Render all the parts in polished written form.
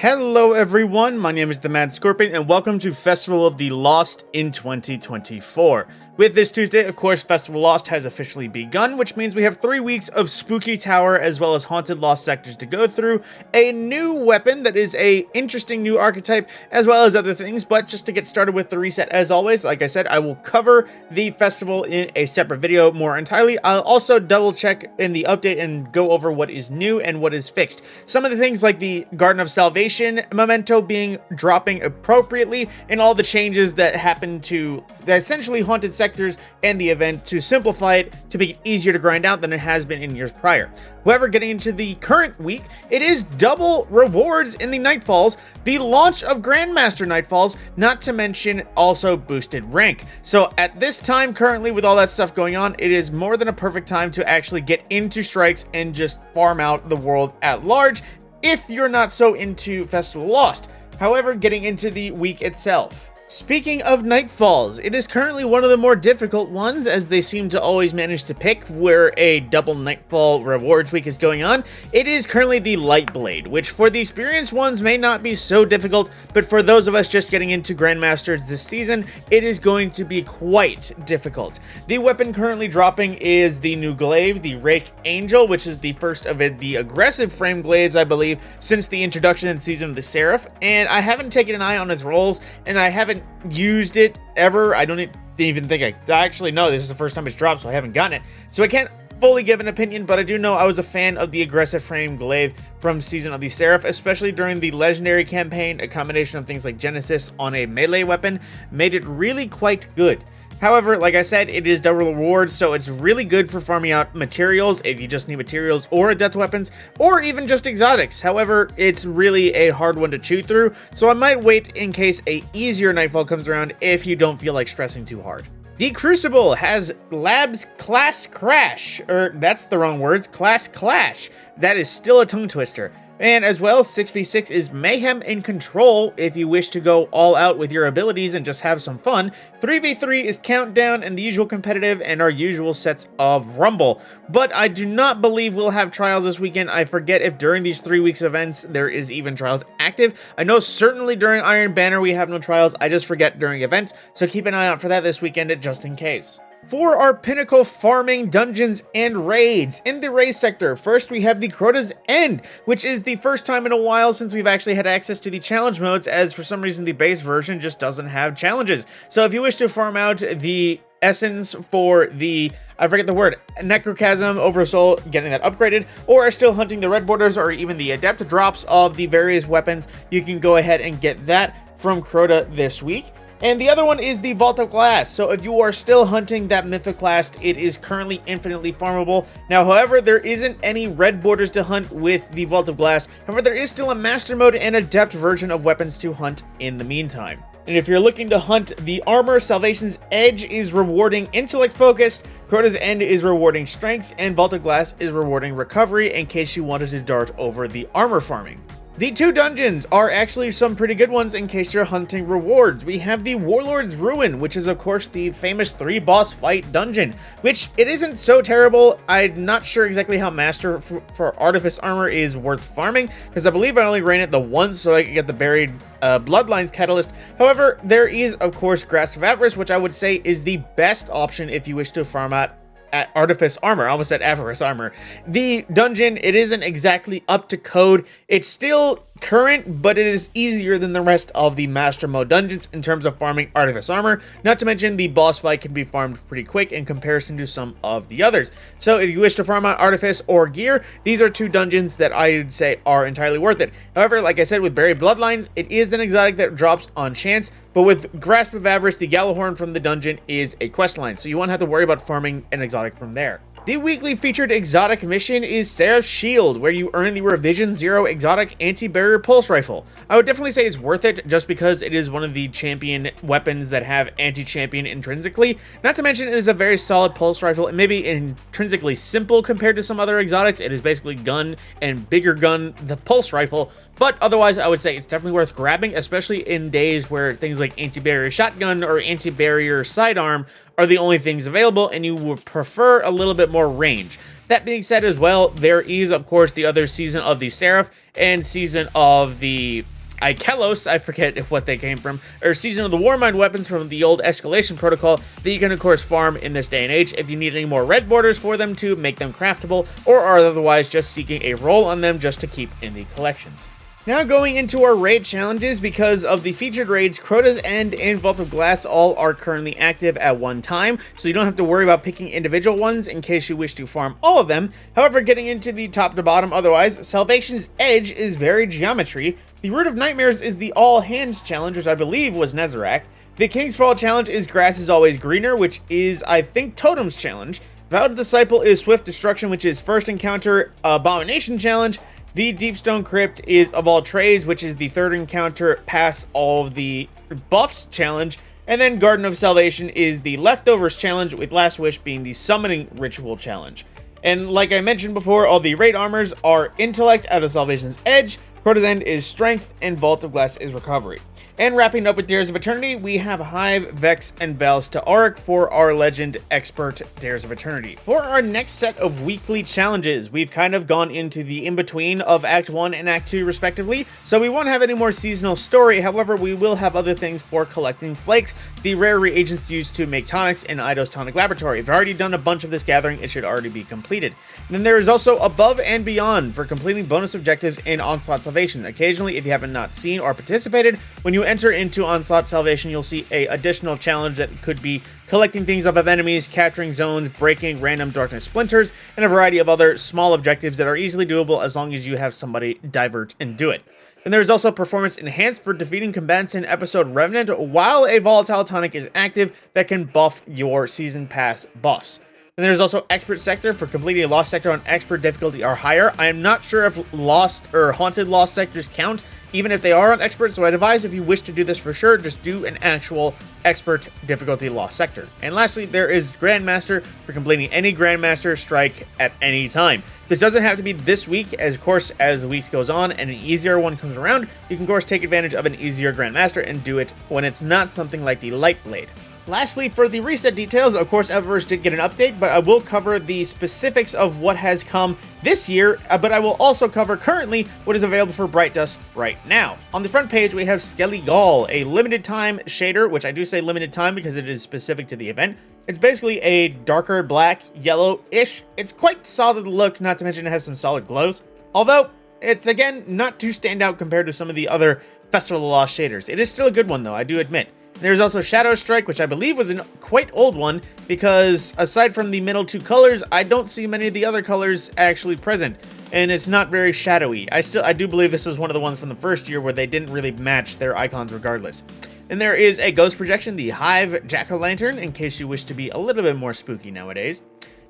Hello everyone, my name is TheMadScorpyon and welcome to Festival of the Lost in 2024. With this Tuesday, of course, Festival Lost has officially begun, which means we have 3 weeks of Spooky Tower as well as Haunted Lost sectors to go through, a new weapon that is a interesting new archetype, as well as other things. But just to get started with the reset, as always, like I said, I will cover the festival in a separate video more entirely. I'll also double check in the update and go over what is new and what is fixed. Some of the things like the Garden of Salvation memento dropping appropriately, and all the changes that happen to the essentially haunted sectors and the event to simplify it to make it easier to grind out than it has been in years prior. However, getting into the current week, it is double rewards in the Nightfalls, the launch of Grandmaster Nightfalls, not to mention also boosted rank. So at this time currently with all that stuff going on, it is more than a perfect time to actually get into strikes and just farm out the world at large if you're not so into Festival Lost. However, getting into the week itself. Speaking of Nightfalls, it is currently one of the more difficult ones, as they seem to always manage to pick where a double Nightfall rewards week is going on. It is currently the Light Blade, which for the experienced ones may not be so difficult, but for those of us just getting into Grandmasters this season, it is going to be quite difficult. The weapon currently dropping is the new glaive, the Rake Angel, which is the first of the aggressive frame glaives, I believe, since the introduction in Season of the Seraph, and I haven't taken an eye on its rolls, and I haven't used it ever. I don't even think I actually know. This is the first time it's dropped, so I haven't gotten it. So I can't fully give an opinion, but I do know I was a fan of the aggressive frame glaive from Season of the Seraph, especially during the legendary campaign. A combination of things like Genesis on a melee weapon made it really quite good. However, like I said, it is double rewards, so it's really good for farming out materials if you just need materials or death weapons, or even just exotics. However, it's really a hard one to chew through, so I might wait in case a easier Nightfall comes around if you don't feel like stressing too hard. The Crucible has Labs Class Crash, or that's the wrong words, Class Clash. That is still a tongue twister. And as well, 6v6 is Mayhem and Control if you wish to go all out with your abilities and just have some fun. 3v3 is Countdown and the usual competitive and our usual sets of Rumble. But I do not believe we'll have trials this weekend. I forget if during these 3 weeks events there is even trials active. I know certainly during Iron Banner we have no trials. I just forget during events. So keep an eye out for that this weekend just in case. For our pinnacle farming dungeons and raids, in the raid sector, first we have the Crota's End, which is the first time in a while since we've actually had access to the challenge modes, as for some reason the base version just doesn't have challenges. So if you wish to farm out the essence for the, I forget the word, Necrochasm, Oversoul, getting that upgraded, or are still hunting the red borders or even the adept drops of the various weapons, you can go ahead and get that from Crota this week. And the other one is the Vault of Glass. So if you are still hunting that Mythoclast, it is currently infinitely farmable. Now, however, there isn't any red borders to hunt with the Vault of Glass. However, there is still a Master Mode and Adept version of weapons to hunt in the meantime. And if you're looking to hunt the armor, Salvation's Edge is rewarding intellect focused, Crota's End is rewarding strength, and Vault of Glass is rewarding recovery in case you wanted to dart over the armor farming. The 2 dungeons are actually some pretty good ones in case you're hunting rewards. We have the Warlords Ruin, which is of course the famous 3 boss fight dungeon, which it isn't so terrible. I'm not sure exactly how Master for Artifice armor is worth farming, because I believe I only ran it the once so I could get the buried Bloodlines Catalyst. However, there is of course Grasp of Avarice, which I would say is the best option if you wish to farm out at Artifice armor. I almost said Avarice armor. The dungeon, it isn't exactly up to code. It's still current, but it is easier than the rest of the Master Mode dungeons in terms of farming Artifice armor. Not to mention the boss fight can be farmed pretty quick in comparison to some of the others. So if you wish to farm out Artifice or gear, these are 2 dungeons that I would say are entirely worth it. However, like I said, with Buried Bloodlines, it is an exotic that drops on chance, but with Grasp of Avarice, the Gallahorn from the dungeon is a quest line, so you won't have to worry about farming an exotic from there. The weekly featured exotic mission is Seraph's Shield, where you earn the Revision 0 exotic anti-barrier pulse rifle. I would definitely say it's worth it just because it is one of the champion weapons that have anti-champion intrinsically. Not to mention it is a very solid pulse rifle and maybe intrinsically simple compared to some other exotics. It is basically gun and bigger gun, the pulse rifle. But otherwise, I would say it's definitely worth grabbing, especially in days where things like anti-barrier shotgun or anti-barrier sidearm are the only things available and you would prefer a little bit more range. That being said as well, there is, of course, the other season of the Seraph and season of the Ikelos, I forget what they came from, or season of the Warmind weapons from the old escalation protocol that you can, of course, farm in this day and age if you need any more red borders for them to make them craftable, or are otherwise just seeking a roll on them just to keep in the collections. Now going into our raid challenges, because of the featured raids, Crota's End and Vault of Glass all are currently active at one time, so you don't have to worry about picking individual ones in case you wish to farm all of them. However, getting into the top to bottom otherwise, Salvation's Edge is very geometry, the Root of Nightmares is the All Hands challenge, which I believe was Nezarec, the King's Fall challenge is Grass is Always Greener, which is, I think, Totem's challenge, Vowed Disciple is Swift Destruction, which is First Encounter Abomination challenge, the Deepstone Crypt is Of All Trades, which is the third encounter pass all of the buffs challenge, and then Garden of Salvation is the Leftovers challenge, with Last Wish being the Summoning Ritual challenge. And like I mentioned before, all the raid armors are Intellect out of Salvation's Edge, Crota's End is Strength, and Vault of Glass is Recovery. And wrapping up with Dares of Eternity, we have Hive, Vex, and Vals to Auric for our Legend Expert Dares of Eternity. For our next set of weekly challenges, we've kind of gone into the in-between of Act 1 and Act 2 respectively, so we won't have any more seasonal story. However, we will have other things for collecting flakes, the rare reagents used to make tonics in Eidos Tonic Laboratory. If you've already done a bunch of this gathering, it should already be completed. And then there is also Above and Beyond for completing bonus objectives in Onslaught Salvation. Occasionally, if you haven't not seen or participated, when you enter into Onslaught Salvation, you'll see a additional challenge that could be collecting things off of enemies, capturing zones, breaking random darkness splinters, and a variety of other small objectives that are easily doable as long as you have somebody divert and do it. And there's also Performance Enhanced for defeating combatants in episode Revenant while a volatile tonic is active that can buff your season pass buffs. And there's also Expert Sector for completing a Lost Sector on Expert difficulty or higher. I am not sure if Lost or Haunted Lost Sectors count, even if they are on Expert, so I'd advise if you wish to do this for sure, just do an actual Expert difficulty Lost Sector. And lastly, there is Grandmaster for completing any Grandmaster strike at any time. This doesn't have to be this week, as of course, as the weeks goes on and an easier one comes around, you can of course take advantage of an easier Grandmaster and do it when it's not something like the Light Blade. Lastly, for the reset details, of course, Eververse did get an update, but I will cover the specifics of what has come this year, but I will also cover currently what is available for Bright Dust right now. On the front page, we have Skelly Gall, a limited time shader, which I do say limited time because it is specific to the event. It's basically a darker black, yellow-ish. It's quite solid look, not to mention it has some solid glows. Although, it's again, not too stand out compared to some of the other Festival of the Lost shaders. It is still a good one though, I do admit. There's also Shadow Strike, which I believe was a quite old one, because aside from the middle two colors, I don't see many of the other colors actually present, and it's not very shadowy. I do believe this is one of the ones from the first year where they didn't really match their icons regardless. And there is a Ghost Projection, the Hive Jack-O-Lantern, in case you wish to be a little bit more spooky nowadays.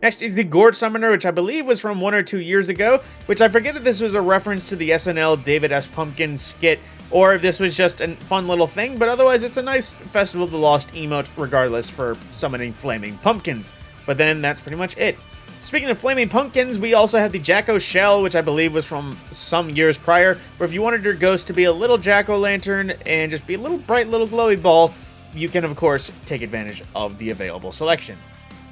Next is the Gourd Summoner, which I believe was from 1 or 2 years ago, which I forget if this was a reference to the SNL David S. Pumpkin skit, or if this was just a fun little thing, but otherwise it's a nice Festival of the Lost emote regardless for summoning flaming pumpkins. But then that's pretty much it. Speaking of flaming pumpkins, we also have the Jacko Shell, which I believe was from some years prior, where if you wanted your ghost to be a little Jack-O-Lantern and just be a little bright little glowy ball, you can of course take advantage of the available selection.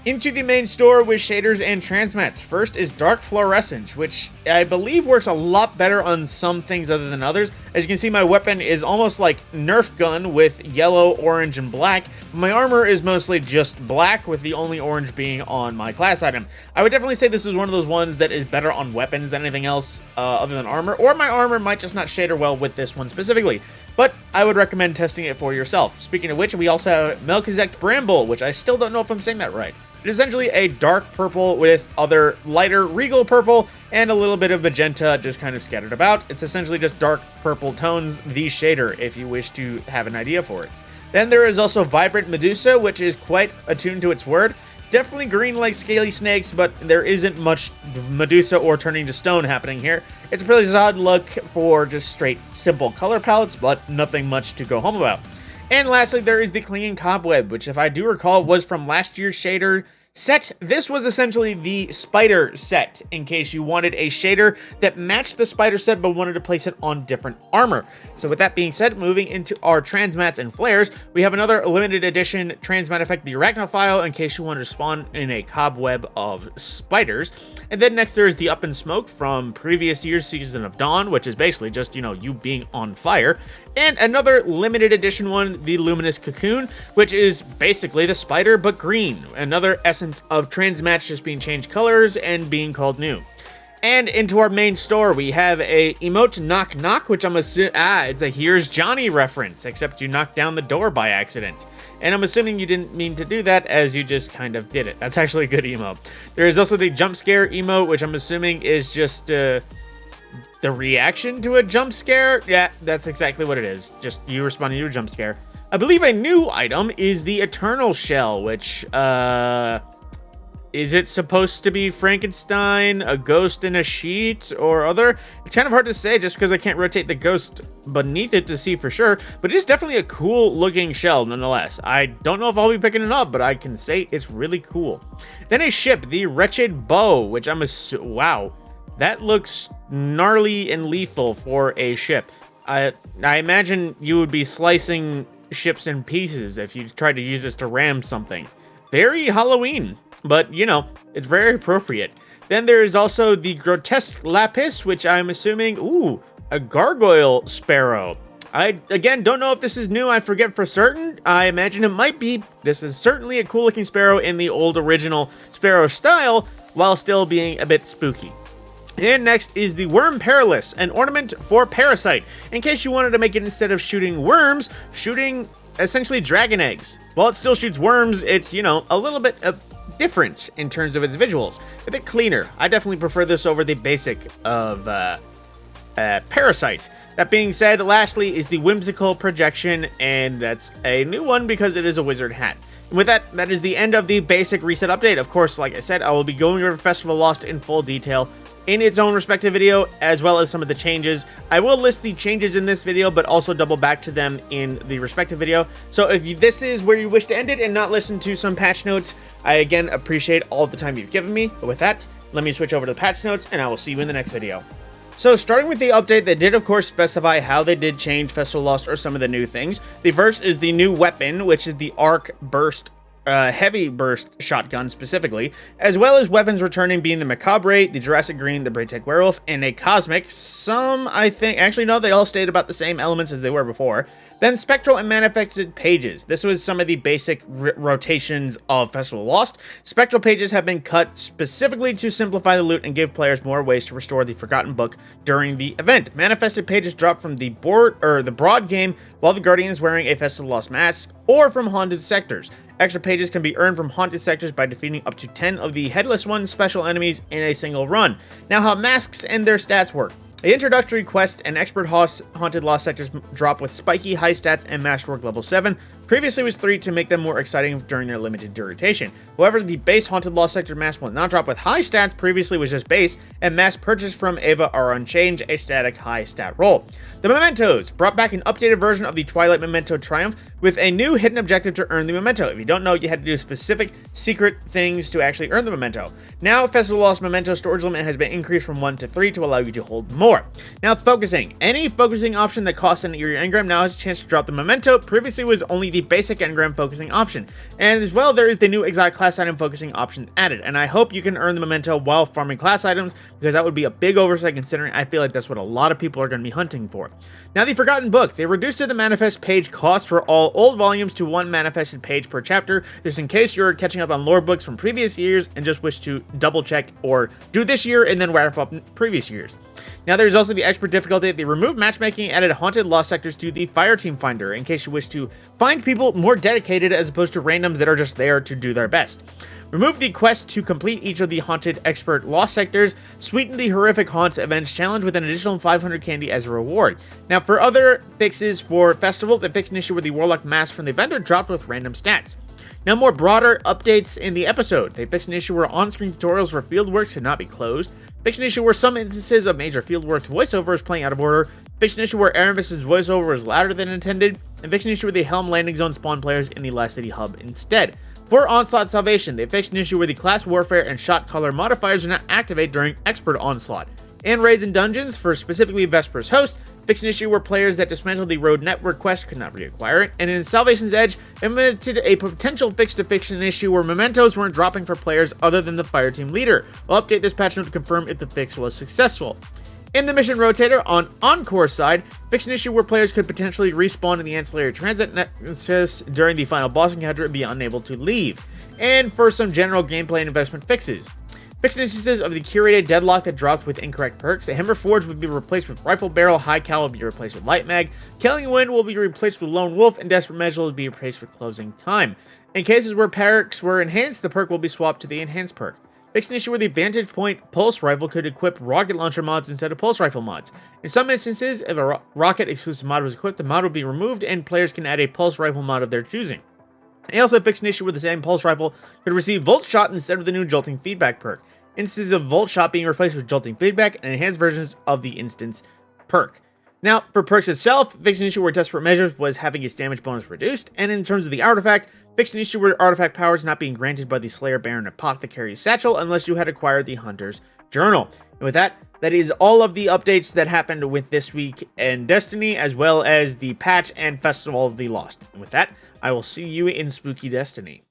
Into the main store with shaders and transmats. First is Dark Fluorescence, which I believe works a lot better on some things other than others. As you can see, my weapon is almost like Nerf gun with yellow, orange, and black. My armor is mostly just black, with the only orange being on my class item. I would definitely say this is one of those ones that is better on weapons than anything else other than armor, or my armor might just not shader well with this one specifically. But I would recommend testing it for yourself. Speaking of which, we also have Melchizedek Bramble, which I still don't know if I'm saying that right. It is essentially a dark purple with other lighter regal purple and a little bit of magenta just kind of scattered about. It's essentially just dark purple tones, the shader, if you wish to have an idea for it. Then there is also Vibrant Medusa, which is quite attuned to its word. Definitely green like scaly snakes, but there isn't much Medusa or turning to stone happening here. It's a pretty solid look for just straight, simple color palettes, but nothing much to go home about. And lastly, there is the Clinging Cobweb, which if I do recall was from last year's shader set. This was essentially the spider set, in case you wanted a shader that matched the spider set but wanted to place it on different armor. So with that being said, moving into our transmats and flares, we have another limited edition transmat effect, the Arachnophile, in case you wanted to spawn in a cobweb of spiders. And then next there is the Up in Smoke from previous year's Season of Dawn, which is basically just, you being on fire. And another limited edition one, the Luminous Cocoon, which is basically the spider but green. Another essence of transmats just being changed colors and being called new. And into our main store, we have a emote Knock Knock, which I'm assuming, it's a Here's Johnny reference, except you knocked down the door by accident. And I'm assuming you didn't mean to do that, as you just kind of did it. That's actually a good emote. There is also the Jump Scare emote, which I'm assuming is just the reaction to a jump scare. Yeah, that's exactly what it is. Just you responding to a jump scare. I believe a new item is the Eternal Shell, which, is it supposed to be Frankenstein, a ghost in a sheet, or other? It's kind of hard to say just because I can't rotate the ghost beneath it to see for sure, but it is definitely a cool looking shell nonetheless. I don't know if I'll be picking it up, but I can say it's really cool. Then a ship, the Wretched Bow, which wow, that looks gnarly and lethal for a ship. I imagine you would be slicing ships in pieces if you tried to use this to ram something. Very Halloween. But, it's very appropriate. Then there is also the Grotesque Lapis, which I'm assuming, a Gargoyle Sparrow. I, again, don't know if this is new. I forget for certain. I imagine it might be. This is certainly a cool-looking sparrow in the old original sparrow style, while still being a bit spooky. And next is the Worm Perilous, an ornament for Parasite. In case you wanted to make it, instead of shooting worms, shooting essentially dragon eggs. While it still shoots worms, it's, a little bit different in terms of its visuals, a bit cleaner. I definitely prefer this over the basic of Parasite. That being said, lastly is the Whimsical Projection, and that's a new one because it is a wizard hat. And with that, that is the end of the basic reset update. Of course, like I said, I will be going over Festival Lost in full detail in its own respective video, as well as some of the changes. I will list the changes in this video, but also double back to them in the respective video. So if this is where you wish to end it and not listen to some patch notes, I again appreciate all the time you've given me. But with that, let me switch over to the patch notes, and I will see you in the next video. So starting with the update, they did of course specify how they did change Festival Lost or some of the new things. The first is the new weapon, which is the Arc Burst heavy burst shotgun specifically, as well as weapons returning being the Macabre, the Jurassic Green, the Braytech Werewolf, and a Cosmic. Some, I think, actually no, they all stayed about the same elements as they were before. Then Spectral and Manifested Pages. This was some of the basic rotations of Festival Lost. Spectral Pages have been cut specifically to simplify the loot and give players more ways to restore the Forgotten Book during the event. Manifested Pages drop from the broad game while the Guardian is wearing a Festival Lost mask, or from Haunted Sectors. Extra pages can be earned from Haunted Sectors by defeating up to 10 of the Headless One special enemies in a single run. Now, how masks and their stats work. The introductory quest and expert Haunted Lost Sectors drop with spiky high stats and Masterwork level 7. Previously was 3 to make them more exciting during their limited duration. However, the base Haunted Lost Sector mask will not drop with high stats, previously was just base, and masks purchased from Ava are unchanged, a static high stat roll. The Mementos brought back an updated version of the Twilight Memento Triumph with a new hidden objective to earn the Memento. If you don't know, you had to do specific secret things to actually earn the Memento. Now, Festival Lost Memento storage limit has been increased from 1 to 3 to allow you to hold more. Now, focusing. Any focusing option that costs an Eerie Engram now has a chance to drop the Memento. Previously was only the basic engram focusing option. And as well, there is the new exotic class item focusing option added. And I hope you can earn the Memento while farming class items, because that would be a big oversight considering I feel like that's what a lot of people are going to be hunting for. Now, the Forgotten Book. They reduced the manifest page cost for all old volumes to 1 manifested page per chapter. This in case you're catching up on lore books from previous years and just wish to double check or do this year and then wrap up previous years. Now, there's also the expert difficulty. They removed matchmaking and added Haunted Lost Sectors to the Fireteam Finder in case you wish to find people more dedicated as opposed to randoms that are just there to do their best. Remove the quest to complete each of the Haunted Expert Lost Sectors. Sweeten the Horrific Haunts Events Challenge with an additional 500 candy as a reward. Now, for other fixes for Festival, they fixed an issue where the Warlock mask from the vendor dropped with random stats. Now, more broader updates in the episode. They fixed an issue where on-screen tutorials for fieldworks could not be closed. Fixed an issue where some instances of major fieldworks voiceover is playing out of order. Fixed an issue where Aravis's voiceover was louder than intended. And fixed an issue where the Helm landing zone spawned players in the Last City hub instead. For Onslaught Salvation, they fixed an issue where the class warfare and shot caller modifiers are not activate during Expert Onslaught. And raids and dungeons, for specifically Vesper's Host, fixed an issue where players that dismantled the road network quest could not reacquire it. And in Salvation's Edge, implemented a potential fix to fix an issue where mementos weren't dropping for players other than the fireteam leader. We'll update this patch note to confirm if the fix was successful. In the Mission Rotator, on Encore side, fixed an issue where players could potentially respawn in the Ancillary Transit Nexus during the final boss encounter and be unable to leave. And for some general gameplay and investment fixes. Fixed instances of the curated deadlock that dropped with incorrect perks. A Hammer Forge would be replaced with Rifle Barrel, High Cal will be replaced with Light Mag, Killing Wind will be replaced with Lone Wolf, and Desperate Measure will be replaced with Closing Time. In cases where perks were enhanced, the perk will be swapped to the enhanced perk. Fixed an issue where the Vantage Point Pulse Rifle could equip rocket launcher mods instead of pulse rifle mods. In some instances, if a rocket exclusive mod was equipped, the mod will be removed and players can add a pulse rifle mod of their choosing. They also fixed an issue where the same pulse rifle could receive Volt Shot instead of the new Jolting Feedback perk. Instances of Volt Shot being replaced with Jolting Feedback and enhanced versions of the instance perk. Now, for perks itself, fixed an issue where Desperate Measures was having its damage bonus reduced, and in terms of the artifact, fixed an issue where artifact powers not being granted by the Slayer Baron Apothecary's Satchel unless you had acquired the Hunter's Journal. And with that, that is all of the updates that happened with this week in Destiny, as well as the patch and Festival of the Lost. And with that, I will see you in Spooky Destiny.